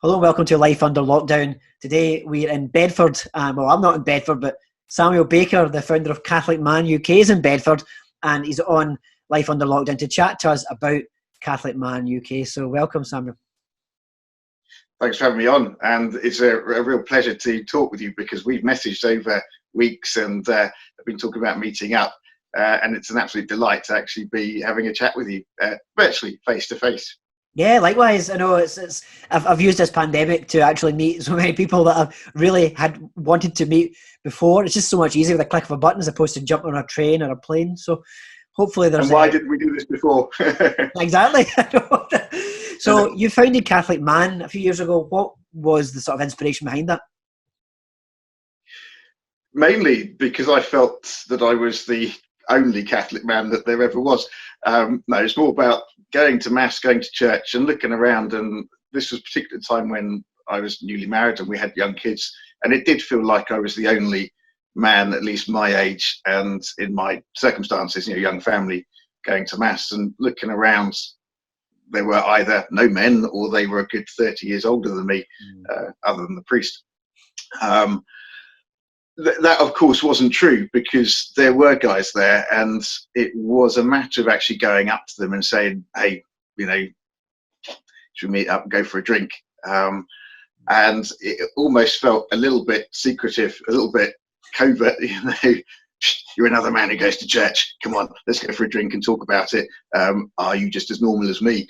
Hello and welcome to Life Under Lockdown. Today we're in Bedford. Well, I'm not in Bedford, but Samuel Baker, the founder of Catholic Man UK, is in Bedford, and he's on Life Under Lockdown to chat to us about Catholic Man UK. So welcome, Samuel. Thanks for having me on, and it's a real pleasure to talk with you because we've messaged over weeks and have been talking about meeting up, and it's an absolute delight to actually be having a chat with you virtually, face to face. Yeah, likewise. I know I've used this pandemic to actually meet so many people that I've really had wanted to meet before. It's just so much easier with a click of a button as opposed to jumping on a train or a plane. So hopefully there's. And why didn't we do this before? Exactly. So you founded Catholic Man a few years ago. What was the sort of inspiration behind that? Mainly because I felt that I was the only Catholic man that there ever was. No, it's more about going to mass, going to church and looking around. And this was a particular time when I was newly married and we had young kids. And it did feel like I was the only man, at least my age and in my circumstances, young family, going to mass and looking around. There were either no men or they were a good 30 years older than me, other than the priest. That, of course, wasn't true because there were guys there, and it was a matter of actually going up to them and saying, hey, should we meet up and go for a drink? And it almost felt a little bit secretive, a little bit covert, you're another man who goes to church. Come on, let's go for a drink and talk about it. Are you just as normal as me?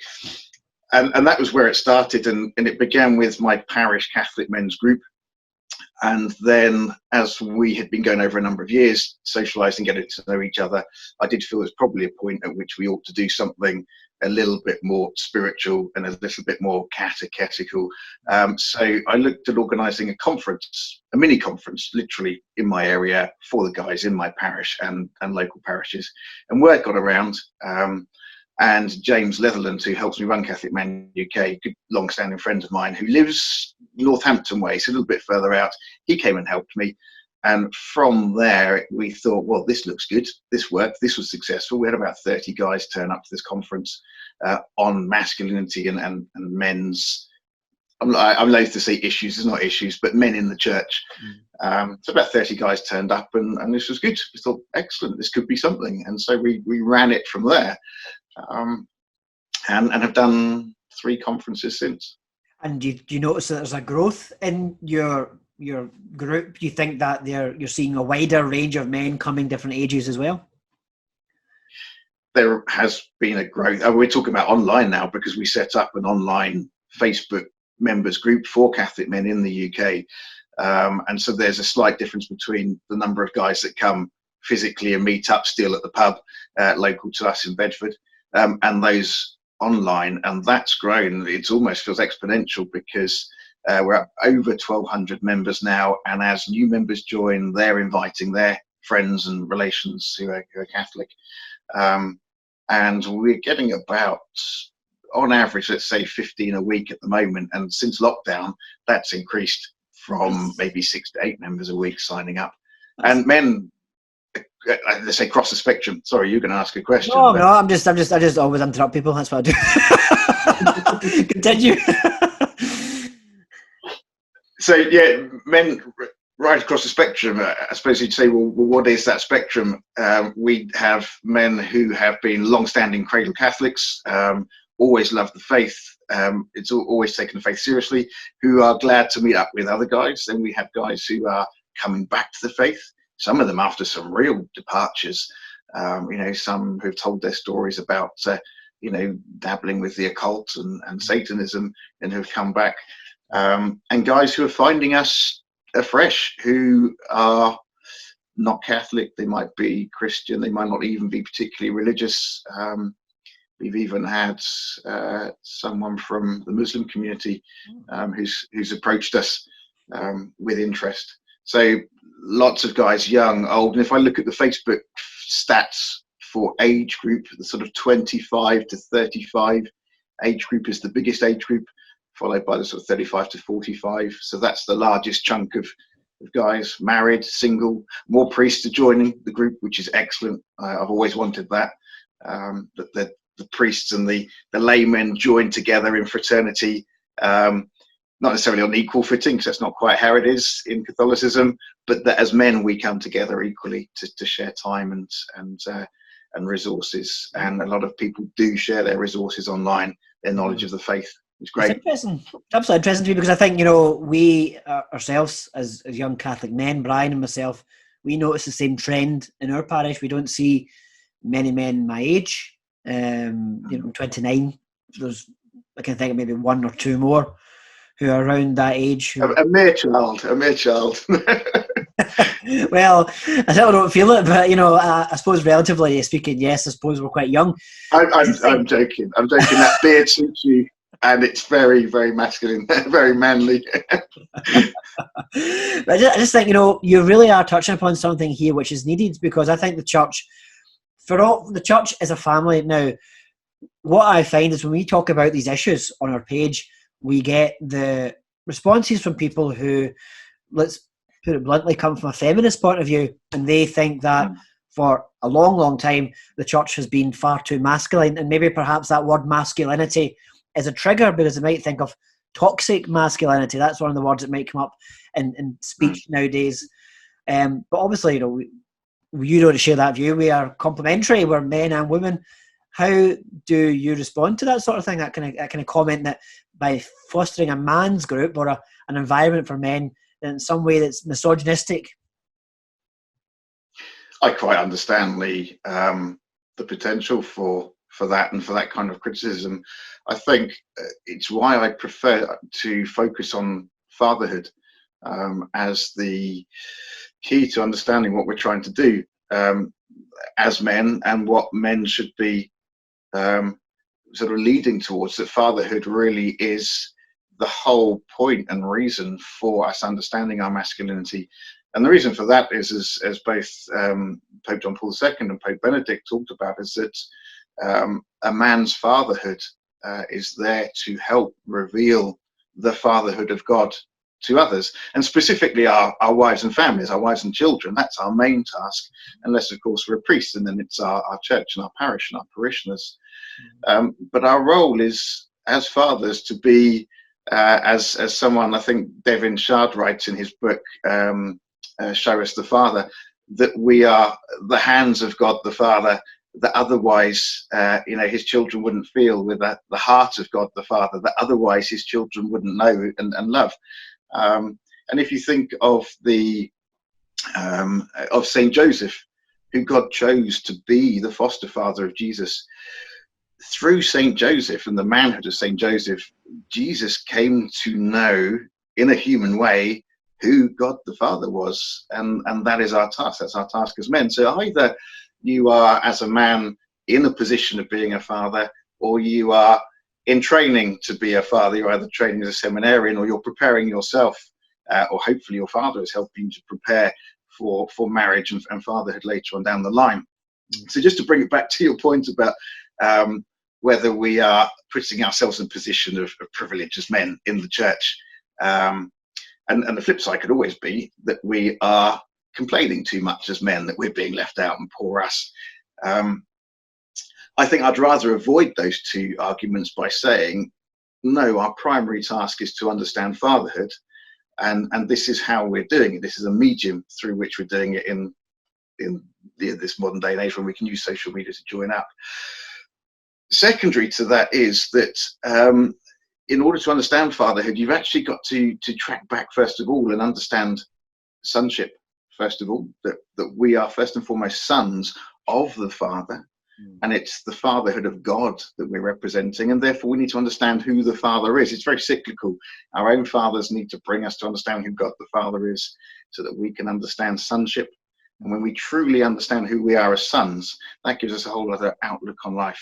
And that was where it started, and it began with my parish Catholic men's group. And then as we had been going over a number of years, socialising, getting to know each other, I did feel there's probably a point at which we ought to do something a little bit more spiritual and a little bit more catechetical. So I looked at organising a conference, a mini conference, literally in my area for the guys in my parish and local parishes. And word got around. And James Letherland, who helps me run Catholic Man UK, a good long-standing friend of mine who lives Northampton way, so a little bit further out, he came and helped me. And from there, we thought, well, this looks good. This worked. This was successful. We had about 30 guys turn up to this conference on masculinity and men's, I'm loath to say issues, there's not issues, but men in the church. So about 30 guys turned up and this was good. We thought, excellent, this could be something. And so we ran it from there. And have done 3 conferences since. And do you notice that there's a growth in your group? Do you think that you're seeing a wider range of men coming different ages as well? There has been a growth. We're talking about online now because we set up an online Facebook members group for Catholic men in the UK. And so there's a slight difference between the number of guys that come physically and meet up still at the pub local to us in Bedford. And those online, and that's grown. It almost feels exponential because we're up over 1,200 members now, and as new members join, they're inviting their friends and relations who are Catholic, and we're getting about, on average, let's say 15 a week at the moment, and since lockdown that's increased from maybe 6 to 8 members a week signing up. And men, let's say, cross the spectrum. Sorry, you're going to ask a question. No, I just always interrupt people. That's what I do. Continue. So yeah, men right across the spectrum. I suppose you'd say, well, what is that spectrum? We have men who have been long-standing cradle Catholics, always loved the faith. It's always taken the faith seriously. Who are glad to meet up with other guys. Then we have guys who are coming back to the faith. Some of them after some real departures, some who've told their stories about, dabbling with the occult and Satanism and who've come back. And guys who are finding us afresh, who are not Catholic, they might be Christian, they might not even be particularly religious. We've even had someone from the Muslim community who's approached us with interest. So lots of guys, young, old. And if I look at the Facebook stats for age group, the sort of 25 to 35 age group is the biggest age group, followed by the sort of 35 to 45. So that's the largest chunk of guys, married, single. More priests are joining the group, which is excellent. I've always wanted that, that the priests and the laymen join together in fraternity. not necessarily on equal footing, because that's not quite how it is in Catholicism, but that as men we come together equally to share time and resources. And a lot of people do share their resources online, their knowledge of the faith. It's great. It's interesting, absolutely interesting to me, because I think, you know, we ourselves as young Catholic men, Brian and myself, we notice the same trend in our parish. We don't see many men my age. You know, I'm 29. I can think of maybe one or two more who are around that age. A mere child. Well, I certainly don't feel it, but, you know, I suppose relatively speaking, yes, I suppose we're quite young. I'm joking. That beard suits you, and it's very, very masculine, very manly. But I just think, you know, you really are touching upon something here which is needed, because I think the church is a family. Now, what I find is when we talk about these issues on our page, we get the responses from people who, let's put it bluntly, come from a feminist point of view, and they think that for a long, long time the church has been far too masculine, and maybe perhaps that word masculinity is a trigger, because they might think of toxic masculinity. That's one of the words that might come up in speech nowadays. But obviously, you know, you don't share that view. We are complementary. We're men and women. How do you respond to that sort of thing? That kind of comment that by fostering a man's group or an environment for men, in some way that's misogynistic. I quite understand the potential for that and for that kind of criticism. I think it's why I prefer to focus on fatherhood as the key to understanding what we're trying to do as men, and what men should be sort of leading towards. That fatherhood really is the whole point and reason for us understanding our masculinity. And the reason for that is, as both Pope John Paul II and Pope Benedict talked about, is that a man's fatherhood is there to help reveal the fatherhood of God to others, and specifically our wives and families, our wives and children. That's our main task, unless of course we're a priest, and then it's our church and our parish and our parishioners. But our role is as fathers to be, as someone, I think Devin Shard writes in his book, Show Us the Father, that we are the hands of God the Father, that otherwise his children wouldn't feel, with the heart of God the Father, that otherwise his children wouldn't know and love. And if you think of of Saint Joseph, who God chose to be the foster father of Jesus, through Saint Joseph and the manhood of Saint Joseph, Jesus came to know in a human way who God the Father was, and that is our task. That's our task as men. So either you are, as a man, in a position of being a father, or you are in training to be a father. You're either training as a seminarian, or you're preparing yourself, or hopefully your father is helping you to prepare for marriage and fatherhood later on down the line. So just to bring it back to your point about whether we are putting ourselves in a position of privilege as men in the church, and the flip side could always be that we are complaining too much as men, that we're being left out and poor us. I think I'd rather avoid those two arguments by saying, no, our primary task is to understand fatherhood, and this is how we're doing it. This is a medium through which we're doing it in this modern day and age, when we can use social media to join up. Secondary to that is that in order to understand fatherhood, you've actually got to track back first of all and understand sonship. First of all, that we are first and foremost sons of the Father, and it's the fatherhood of God that we're representing, and therefore we need to understand who the Father is. It's very cyclical. Our own fathers need to bring us to understand who God the Father is, so that we can understand sonship. And when we truly understand who we are as sons, that gives us a whole other outlook on life.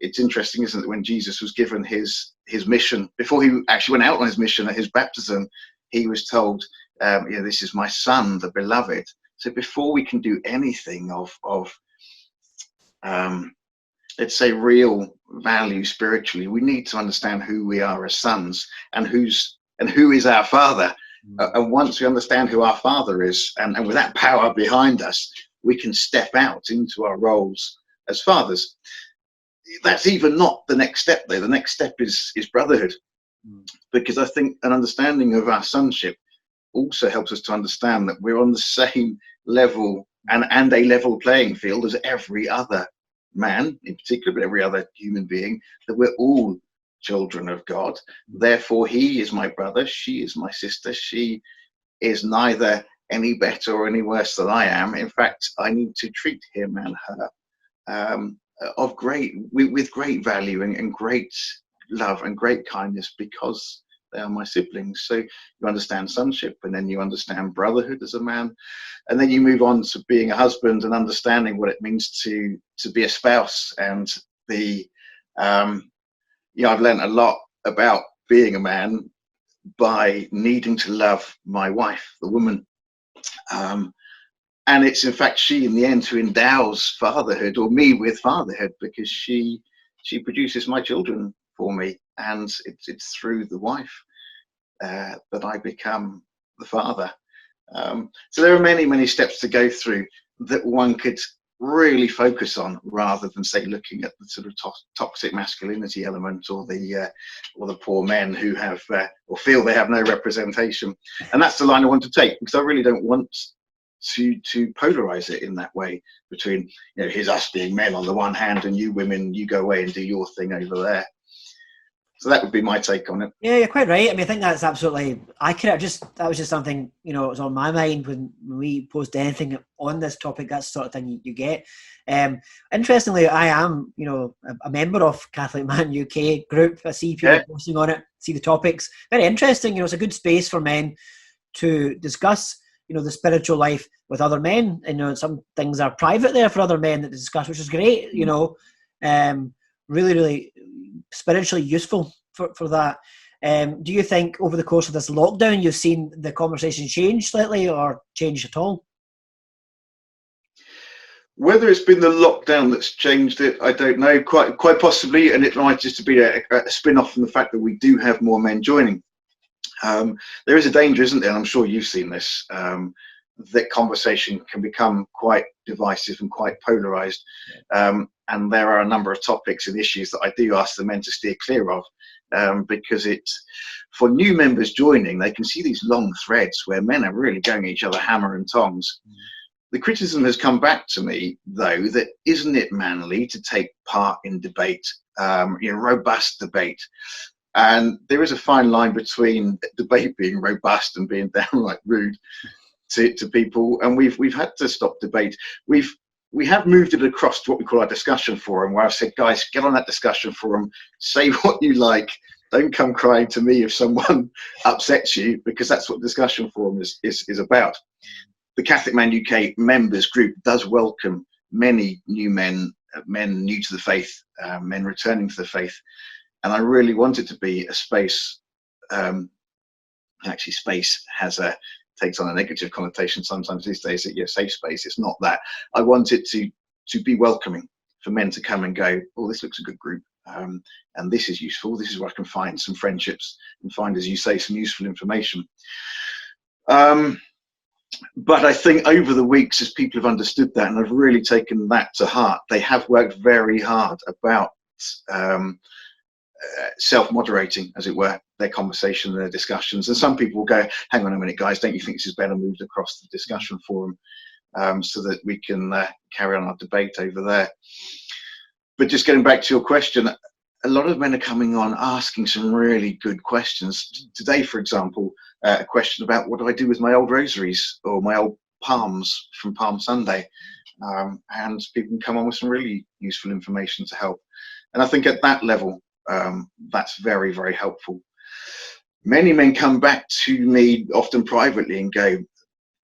It's interesting, isn't it, when Jesus was given his mission, before he actually went out on his mission at his baptism, he was told, this is my son, the beloved. So before we can do anything of let's say real value spiritually, we need to understand who we are as sons, and who is our Father. And once we understand who our Father is, and with that power behind us, we can step out into our roles as fathers. That's even not the next step, though. The next step is brotherhood. because I think an understanding of our sonship also helps us to understand that we're on the same level and a level playing field as every other man in particular, but every other human being, that we're all children of God. Therefore, he is my brother, she is my sister, she is neither any better or any worse than I am. In fact, I need to treat him and her with great value and great love and great kindness, because they are my siblings. So you understand sonship, and then you understand brotherhood as a man, and then you move on to being a husband and understanding what it means to be a spouse. And I've learned a lot about being a man by needing to love my wife, the woman. And it's in fact she in the end who endows fatherhood, or me with fatherhood, because she produces my children for me, and it's through the wife that I become the father. So there are many steps to go through that one could really focus on, rather than say looking at the sort of toxic masculinity element, or the poor men who have or feel they have no representation. And that's the line I want to take, because I really don't want to polarize it in that way, between, here's us being men on the one hand, and you women, you go away and do your thing over there. So that would be my take on it. Yeah, you're quite right. I mean, I think that's absolutely accurate. That was just something, it was on my mind when we post anything on this topic. That's the sort of thing you get. Interestingly, I am, a member of Catholic Man UK group. I see people posting on it, see the topics. Very interesting. It's a good space for men to discuss, the spiritual life with other men. And, some things are private there for other men that discuss, which is great, really, really spiritually useful for that. Do you think over the course of this lockdown you've seen the conversation change slightly, or change at all? Whether it's been the lockdown that's changed it, I don't know. Quite possibly, and it might just be a spin-off from the fact that we do have more men joining. There is a danger, isn't there? And I'm sure you've seen this. That conversation can become quite divisive and quite polarized. And there are a number of topics and issues that I do ask the men to steer clear of, because it's, for new members joining, they can see these long threads where men are really going at each other hammer and tongs. The criticism has come back to me, though, that isn't it manly to take part in debate, robust debate? And there is a fine line between debate being robust and being downright rude to people, and we've had to stop debate. We have moved it across to what we call our discussion forum, where I've said, guys, get on that discussion forum, say what you like, don't come crying to me if someone upsets you, because that's what the discussion forum is about. The Catholic Man UK members group does welcome many new men new to the faith, men returning to the faith, and I really want it to be a space. Actually, space takes on a negative connotation sometimes these days. That safe space. It's not that. I want it to be welcoming for men to come and go, oh, this looks a good group, and this is useful. This is where I can find some friendships and find, as you say, some useful information. But I think over the weeks, as people have understood that and have really taken that to heart, they have worked very hard about self-moderating, as it were, their conversation, their discussions. And some people will go, hang on a minute, guys, don't you think this is better moved across the discussion forum, so that we can carry on our debate over there? But just getting back to your question, a lot of men are coming on asking some really good questions. Today, for example, a question about what do I do with my old rosaries or my old palms from Palm Sunday, and people can come on with some really useful information to help. And I think at that level, that's very, very helpful. Many men come back to me, often privately, and go,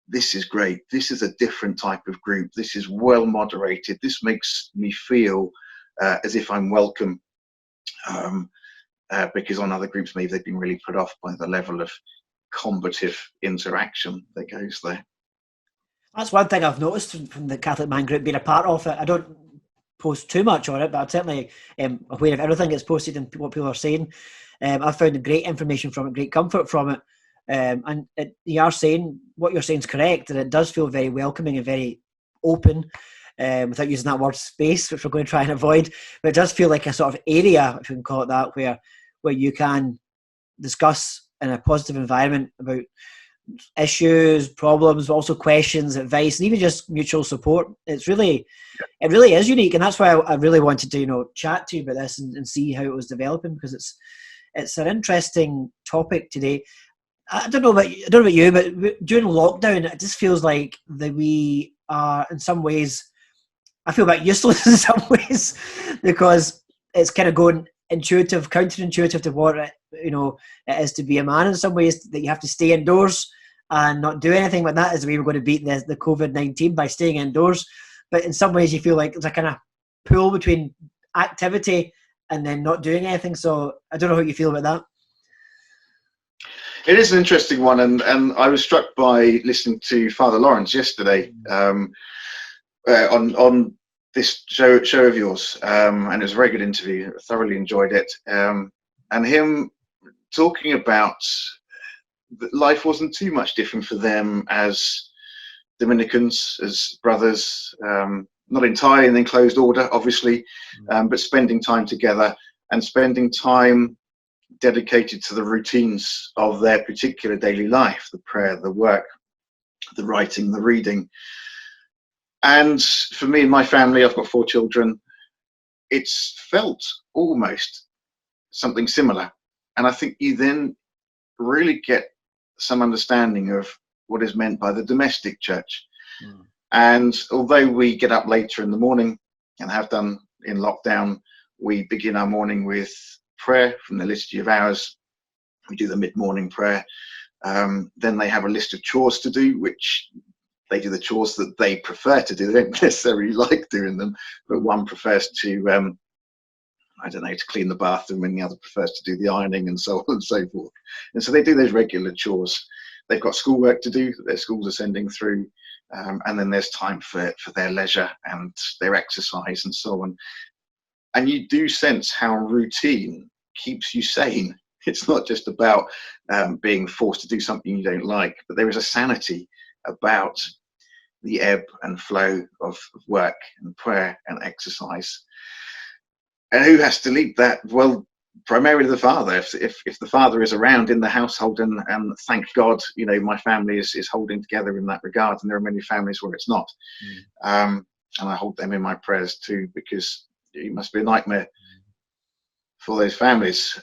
this is great. This is a different type of group. This is well moderated. This makes me feel as if I'm welcome, because on other groups, maybe they've been really put off by the level of combative interaction that goes there. That's one thing I've noticed from the Catholic Man group, being a part of it. I don't post too much on it, but I'm certainly aware of everything that's posted and what people are saying. I've found great information from it, great comfort from it. And you are saying, what you're saying is correct, and it does feel very welcoming and very open, without using that word space, which we're going to try and avoid. But it does feel like a sort of area, if you can call it that, where you can discuss in a positive environment about issues, problems, but also questions, advice, and even just mutual support. It really is unique, and that's why I really wanted to chat to you about this and see how it was developing, because it's an interesting topic today. I don't know about you, but during lockdown, it just feels like that we are, in some ways, I feel a bit useless in some ways, because it's kind of going counterintuitive to what it is to be a man in some ways, that you have to stay indoors and not do anything. But that is the way we're going to beat the COVID-19, by staying indoors. But in some ways, you feel like there's a kind of pull between activity and then not doing anything. So I don't know how you feel about that. It is an interesting one, and I was struck by listening to Father Lawrence yesterday on this show of yours, and it was a very good interview. I thoroughly enjoyed it, and him talking about that life wasn't too much different for them as Dominicans, as brothers, not entirely in enclosed order, obviously, but spending time together and spending time dedicated to the routines of their particular daily life, the prayer, the work, the writing, the reading. And for me and my family, I've got 4 children, it's felt almost something similar. And I think you then really get some understanding of what is meant by the domestic church. And although we get up later in the morning, and have done in lockdown, we begin our morning with prayer from the Liturgy of Hours. We do the mid-morning prayer. Then they have a list of chores to do, which they do the chores that they prefer to do. They don't necessarily like doing them, but one prefers to to clean the bathroom, and the other prefers to do the ironing, and so on and so forth. And so they do those regular chores. They've got schoolwork to do that their schools are sending through, and then there's time for their leisure and their exercise and so on. And you do sense how routine keeps you sane. It's not just about being forced to do something you don't like, but there is a sanity about the ebb and flow of work and prayer and exercise. And who has to lead that? Well, primarily the father. If the father is around in the household, and thank God, my family is holding together in that regard, and there are many families where it's not. And I hold them in my prayers too, because it must be a nightmare for those families.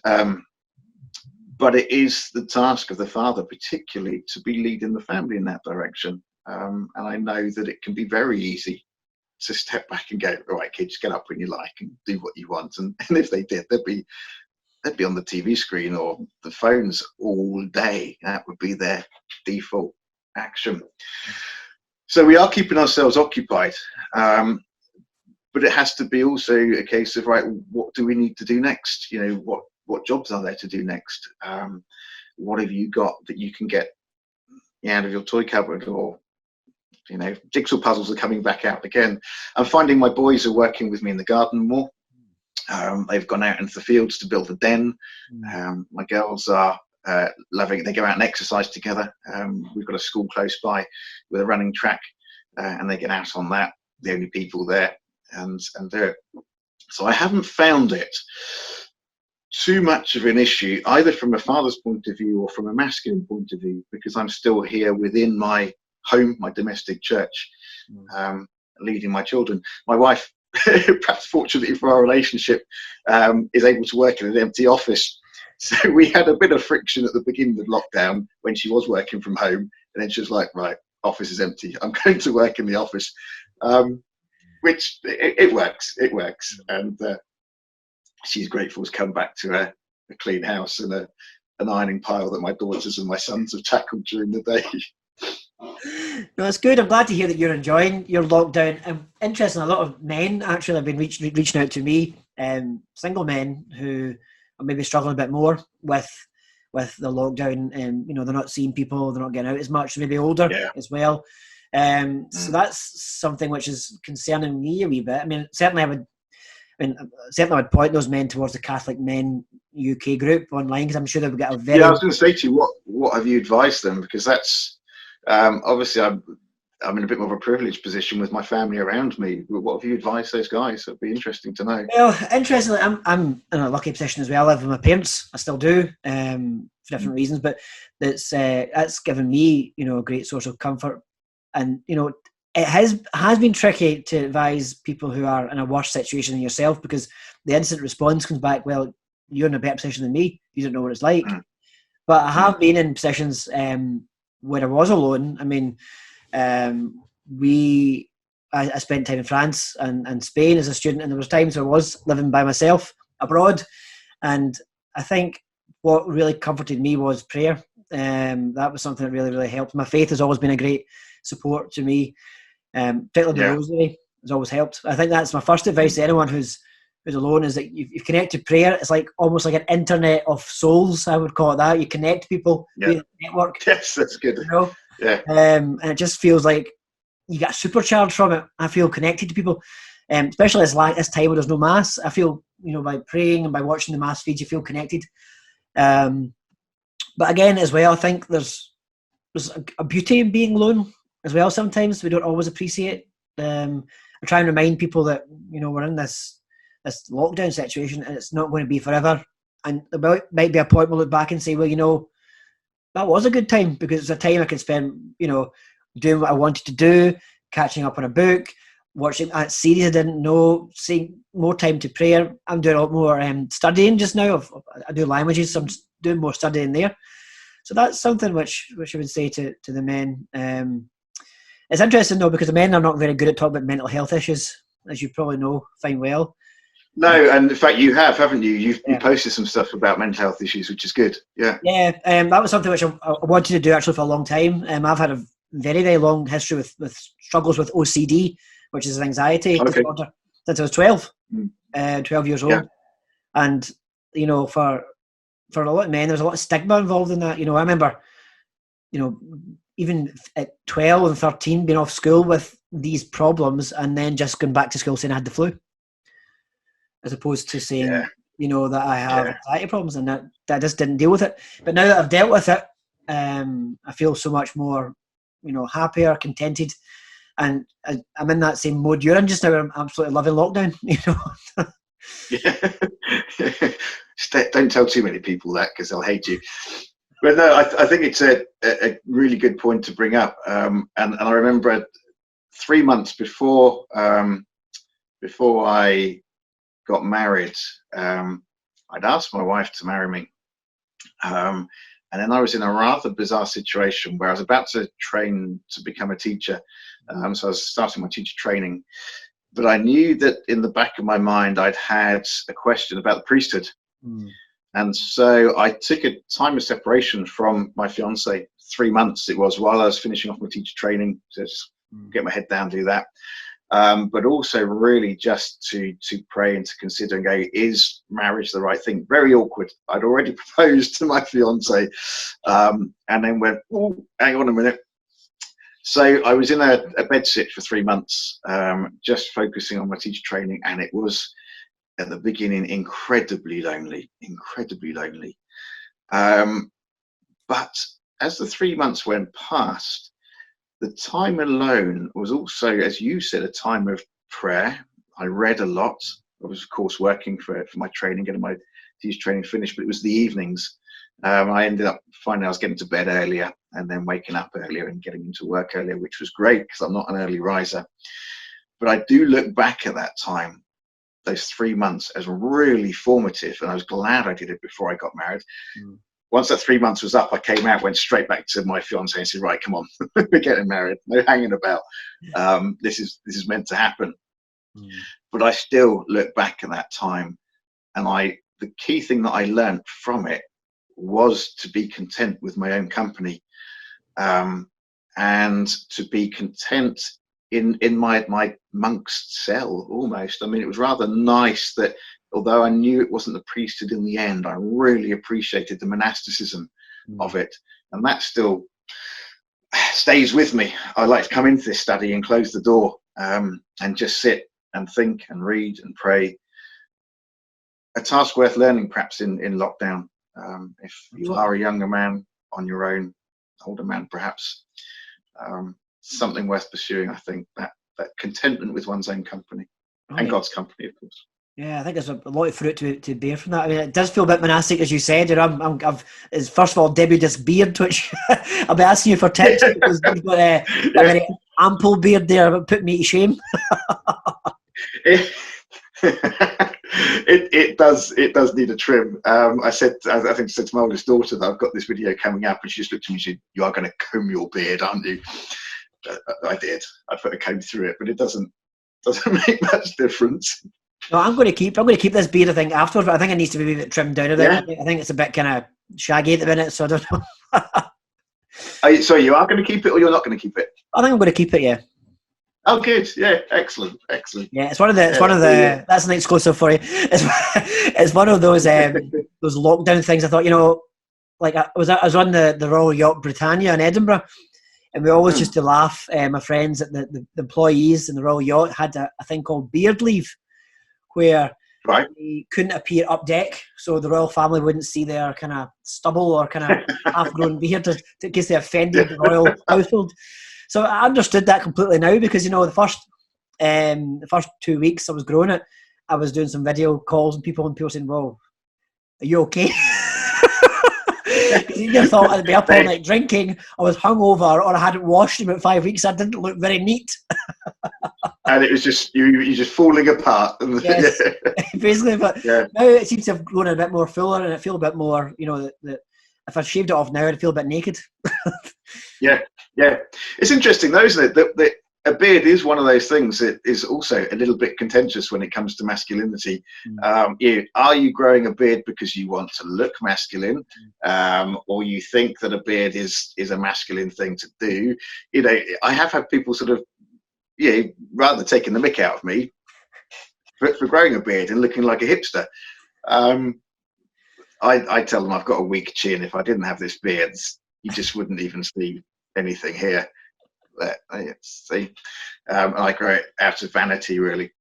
But it is the task of the father, particularly, to be leading the family in that direction. And I know that it can be very easy to step back and go, all right, kids, get up when you like and do what you want. And if they did, they'd be on the TV screen or the phones all day. That would be their default action. So we are keeping ourselves occupied. But it has to be also a case of, right, what do we need to do next? What jobs are there to do next? What have you got that you can get out of your toy cupboard? Or, jigsaw puzzles are coming back out again. I'm finding my boys are working with me in the garden more. They've gone out into the fields to build a den. My girls are loving it. They go out and exercise together. We've got a school close by with a running track, and they get out on that, the only people there, and do it. So I haven't found it too much of an issue, either from a father's point of view or from a masculine point of view, because I'm still here within my home, my domestic church, leading my children. My wife, perhaps fortunately for our relationship, is able to work in an empty office. So we had a bit of friction at the beginning of lockdown when she was working from home, and then she was like, right, office is empty, I'm going to work in the office. Which it works, and she's grateful to come back to a clean house and an ironing pile that my daughters and my sons have tackled during the day. No, it's good. I'm glad to hear that you're enjoying your lockdown. I'm interested. A lot of men actually have been reaching out to me, single men who are maybe struggling a bit more with the lockdown. They're not seeing people, they're not getting out as much. Maybe older as well. So that's something which is concerning me a wee bit. I mean, certainly I would point those men towards the Catholic Men UK group online, because I'm sure they would get a very... Yeah, I was going to say to you, what have you advised them? Because that's obviously I'm in a bit more of a privileged position with my family around me. What have you advised those guys? It'd be interesting to know. Well, interestingly, I'm in a lucky position as well. I live with my parents. I still do, for different reasons, but that's given me, a great source of comfort. And it has been tricky to advise people who are in a worse situation than yourself, because the instant response comes back, well, you're in a better position than me. You don't know what it's like. But I have been in positions where I was alone. I mean, I spent time in France and Spain as a student, and there was times where I was living by myself abroad. And I think what really comforted me was prayer. That was something that really, really helped. My faith has always been a great support to me, particularly the rosary has always helped. I think that's my first advice to anyone who's alone, is that you connect to prayer. It's like almost like an internet of souls, I would call it that. You connect people via the network. Yes, that's good. Yeah. And it just feels like you get supercharged from it. I feel connected to people, especially this time where there's no mass. I feel, by praying and by watching the mass feeds, you feel connected. But again, as well, I think there's a beauty in being alone as well. Sometimes we don't always appreciate. I try and remind people that we're in this lockdown situation, and it's not going to be forever. And there might be a point we'll look back and say, well, that was a good time, because it's a time I could spend, doing what I wanted to do, catching up on a book, watching a series I didn't know, seeing more time to prayer. I'm doing a lot more studying just now. I do languages, so I'm doing more studying there. So that's something which I would say to the men. It's interesting though, because the men are not very good at talking about mental health issues, as you probably know fine well. No, and in fact, you haven't you? You posted some stuff about mental health issues, which is good. Yeah. Yeah, that was something which I wanted to do actually for a long time. I've had a very, very long history with struggles with OCD, which is an anxiety disorder, since I was 12, 12 years old. And, for a lot of men, there's a lot of stigma involved in that. I remember, even at 12 and 13 being off school with these problems, and then just going back to school saying I had the flu, as opposed to saying, that I have anxiety problems, and that I just didn't deal with it. But now that I've dealt with it, I feel so much more, happier, contented, and I'm in that same mode you're in just now. I'm absolutely loving lockdown. Don't tell too many people that, because they'll hate you. But no, I think it's a really good point to bring up. And I remember 3 months before I got married, I'd asked my wife to marry me. And then I was in a rather bizarre situation where I was about to train to become a teacher. So I was starting my teacher training. But I knew that in the back of my mind, I'd had a question about the priesthood. And so I took a time of separation from my fiance. 3 months it was, while I was finishing off my teacher training, to just get my head down, do that. But also really just to pray and to consider and go, is marriage the right thing? Very awkward. I'd already proposed to my fiance, and then went, oh, hang on a minute. So I was in a bedsit for 3 months, just focusing on my teacher training, and it was at the beginning incredibly lonely. But as the 3 months went past, the time alone was also, as you said, a time of prayer. I read a lot. I was, of course, working for my training, getting my teacher training finished, but it was the evenings. I ended up finding I was getting to bed earlier and then waking up earlier and getting into work earlier, which was great because I'm not an early riser. But I do look back at that time, those 3 months, as really formative, and I was glad I did it before I got married. Once that 3 months was up, I came out, went straight back to my fiance and said, right, come on, we're getting married. No hanging about. This is meant to happen. But I still look back at that time, and the key thing that I learned from it was to be content with my own company, and to be content in my monk's cell almost. I mean, it was rather nice that although I knew it wasn't the priesthood in the end, I really appreciated the monasticism of it. And that still stays with me. I like to come into this study and close the door, and just sit and think and read and pray. A task worth learning perhaps in lockdown. If you are a younger man on your own, older man perhaps, something worth pursuing. I think that contentment with one's own company and God's company, of course. Yeah, I think there's a lot of fruit to bear from that. I mean, it does feel a bit monastic, as you said. You know, I've first of all debuted this beard, which I'll be asking you for tips because you've got a very ample beard there, but put me to shame. It does need a trim. I think I said to my oldest daughter that I've got this video coming up, and she just looked at me and said, "You are going to comb your beard, aren't you?" I did. I put a comb through it, but it doesn't make much difference. No, I'm going to keep this beard, I think, afterwards, but I think it needs to be a bit trimmed down a bit. I think it's a bit kind of shaggy at the minute, so I don't know. Sorry, you are going to keep it, or you're not going to keep it? I think I'm going to keep it, yeah. Oh, good. Yeah, excellent. Yeah, it's one of the. That's an exclusive for you. It's one of those lockdown things. I thought, you know, like I was on the Royal Yacht Britannia in Edinburgh, and we always used to laugh. My friends at the employees in the Royal Yacht had a thing called beard leave, where they couldn't appear up deck, so the royal family wouldn't see their kind of stubble or kind of half-grown beard in case they offended the royal household. So I understood that completely now, because, you know, the first 2 weeks I was growing it, I was doing some video calls and people saying, "Well, are you okay?" Because you thought I'd be up all night drinking, I was hungover, or I hadn't washed in about 5 weeks. I didn't look very neat. And it was just you're just falling apart. Yes, basically. But now it seems to have grown a bit more fuller, and I feel a bit more, you know, that if I shaved it off now, I'd feel a bit naked. Yeah. It's interesting, though, isn't it? That a beard is one of those things that is also a little bit contentious when it comes to masculinity. Are you growing a beard because you want to look masculine, or you think that a beard is a masculine thing to do? You know, I have had people sort of, rather taking the mick out of me for growing a beard and looking like a hipster. I tell them I've got a weak chin. If I didn't have this beard, you just wouldn't even see anything here. See, I grow it out of vanity, really.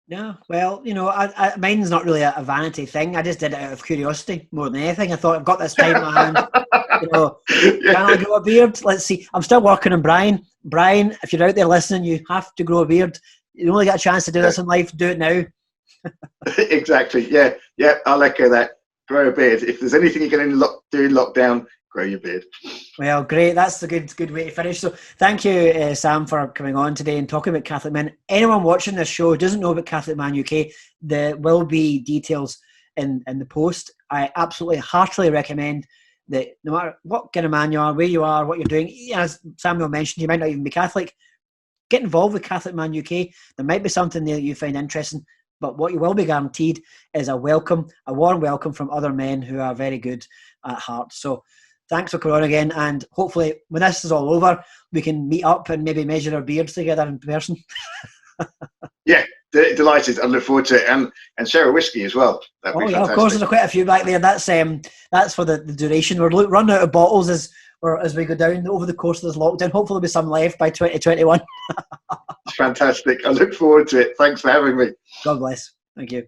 Yeah, well, you know, mine's not really a vanity thing. I just did it out of curiosity more than anything. I thought, I've got this time in my hand. You know, can I grow a beard? Let's see. I'm still working on Brian. Brian, if you're out there listening, you have to grow a beard. You only get a chance to do this in life. Do it now. Exactly. Yeah. I'll echo that. Grow a beard. If there's anything you can do in lockdown, grow your beard. Well, great. That's a good way to finish. So thank you, Sam, for coming on today and talking about Catholic Men. Anyone watching this show who doesn't know about Catholic Man UK, there will be details in the post. I absolutely heartily recommend that no matter what kind of man you are, where you are, what you're doing, as Samuel mentioned, you might not even be Catholic, get involved with Catholic Man UK. There might be something there that you find interesting, but what you will be guaranteed is a warm welcome from other men who are very good at heart. So thanks for coming on again, and hopefully when this is all over, we can meet up and maybe measure our beards together in person. Yeah, delighted. I look forward to it, and share a whiskey as well. That'd be fantastic. Of course, there's quite a few back there. That's for the duration. We're running out of bottles as we go down over the course of this lockdown. Hopefully there'll be some left by 2021. Fantastic. I look forward to it. Thanks for having me. God bless. Thank you.